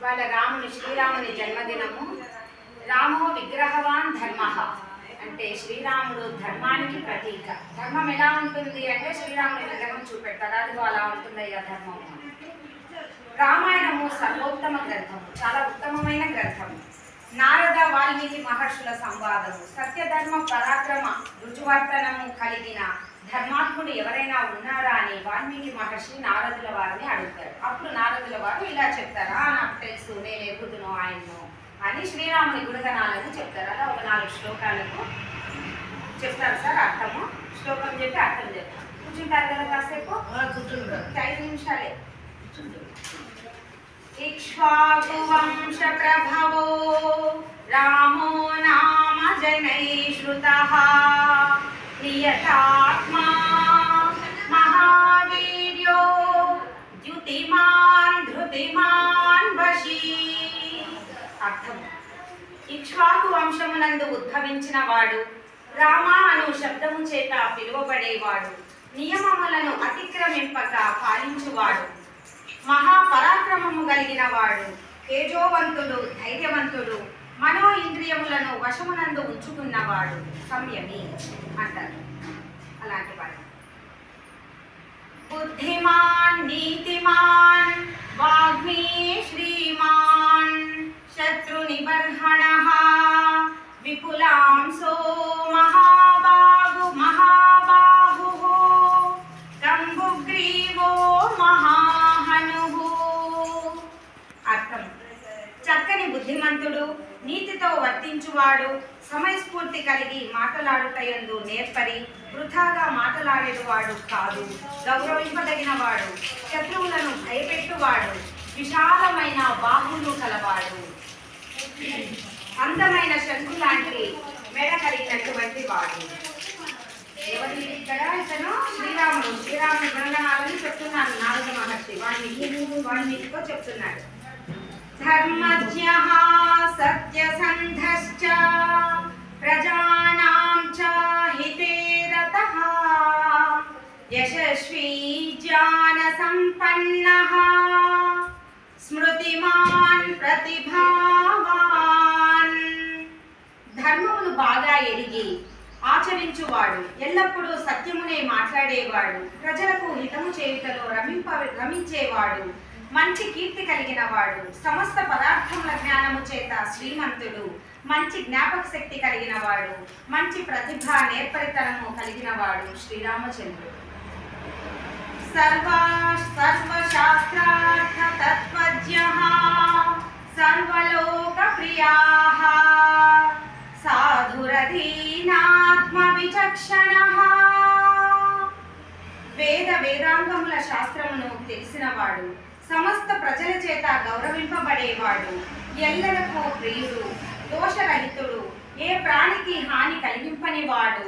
వాళ్ళ శ్రీరాముని జన్మదినము. రామో విగ్రహవాన్ ధర్మ అంటే శ్రీరాముడు ధర్మానికి ప్రతీక. ధర్మం ఎలా ఉంటుంది అంటే శ్రీరాముడి విగ్రహం చూపెడతారు, అదిగో అలా ఉంటుందయ్యా ధర్మము. రామాయణము సర్వోత్తమ గ్రంథము, చాలా ఉత్తమమైన గ్రంథము. నారద వాల్మీకి మహర్షుల సంవాదము, సత్యధర్మ పరాక్రమ రుజువర్తనము కలిగిన ధర్మాత్ముడు ఎవరైనా ఉన్నారా అని వాల్మీకి మహర్షి నారదుల వారిని అడుగుతారు. అప్పుడు నారదుల వారు ఇలా చెప్తారా, నాకు తెలుసు, నేను ఎరుగుదును ఆయన్ను అని శ్రీరాముని గుణగణాలను చెప్తారు. అలా ఒక 4 శ్లోకాలకు చెప్తారు సార్ అర్థము. శ్లోకం చెప్పి అర్థం చెప్తారు. కూర్చుంటారు కదా కాసేపు, 5 నిమిషాలే. ఇక్ష్వాకు వంశ ప్రభవో రామో నామ జనై శ్రుతః నియతాత్మా మహావీర్యో ద్యుతిమాన్ ధృతిమాన్ వశీ. అర్థం: ఇక్ష్వాకు వంశమునందు ఉద్భవించిన వాడు, రామ అను శబ్దము చేత పిలువబడేవాడు, నియమములను అతిక్రమింపక పాలించువాడు, మహాపరాక్రమము కలిగిన వాడు, తేజోవంతుడు, ధైర్యవంతుడు, మనో ఇంద్రియములను వశమునందు ఉంచుకున్నవాడు, సంయమి అంటారు. అలాంటి వాడు బుద్ధిమాన్ నీతిమాన్ వాగ్మీ శ్రీమాన్ శత్రు నిబర్హణః విపులాంసో మహాబాహుః కంబుగ్రీవో మహాహనుః. అర్థం: చక్కని బుద్ధిమంతుడు, నీతితో వర్తించువాడు, సమయస్ఫూర్తి కలిగి మాటలాడుటయందు నేర్పరి, వృథాగా మాటలాడేవాడు కాదు, గౌరవింపదగిన వాడు, శత్రువులను భయపెట్టువాడు, విశాలమైన బాహువులు కలవాడు, అందమైన శంకు లాంటి మెడ కలిగినటువంటి వాడు. ఎవరి ఇక్కడ ఇతను శ్రీరాముని గుణగణాలను చెప్తున్నాను. నారద మహర్షి వాల్మీకితో చెప్తున్నాడు. ధర్మజ్ఞః సత్యసంధశ్చ ప్రజానాం చ హితే రతః యశస్వీ జ్ఞాన సంపన్నః స్మృతిమాన్ ప్రతిభావాన్. ధర్మమును బాగా ఎరిగి ఆచరించువాడు, ఎల్లప్పుడూ సత్యమునే మాట్లాడేవాడు, ప్రజలకు హితము చేయుటలో రమించేవాడు, మంచి కీర్తి కలిగిన వాడు, సమస్త పదార్థముల జ్ఞానము చేత శ్రీమంతుడు, మంచి జ్ఞాపక శక్తి కలిగిన వాడు, మంచి ప్రతిభ నేర్పరితనము కలిగిన వాడు శ్రీరామచంద్రుడు. సర్వశాస్త్రార్థ తత్వజ్ఞః సర్వలోక ప్రియాః సాధురధీనాత్మ విచక్షణః. వేదాంగముల శాస్త్రమును తెలిసినవాడు, సమస్త ప్రజల చేత గౌరవింపబడేవాడు, ఎల్లరకు ప్రియుడు, దోషరహితుడు, ఏ ప్రాణికి హాని కలిగింపనివాడు,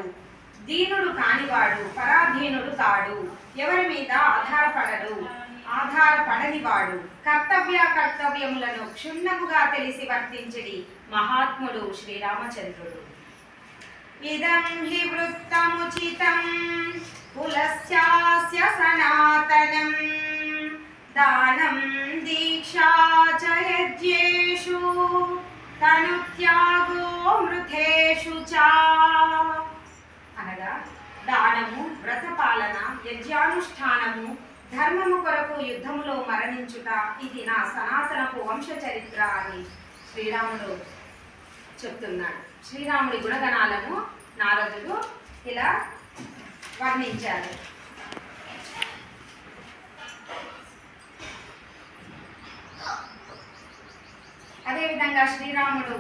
దీనుడు కానివాడు, పరాధీనుడు కాడు, ఎవరి మీద ఆధారపడనివాడు, కర్తవ్యములను క్షుణ్ణముగా తెలిసి వర్తించడి మహాత్ముడు శ్రీరామచంద్రుడు. ఇదం హి వృత్తముచితం కులస్యాస్య సనాతనం దానం దీక్షా చ యజ్ఞేషు తనుత్యాగో మృతేషు చ. అనగా దానము, వ్రతపాలన, యజ్ఞానుష్ఠానము, ధర్మము కొరకు యుద్ధములో మరణించుట, ఇది నా సనాతనపు వంశ చరిత్ర అని శ్రీరాముడు చెప్తున్నాడు. శ్రీరాముడి గుణగణాలను నారదుడు ఇలా వర్ణించారు. అదేవిధంగా శ్రీరాముడు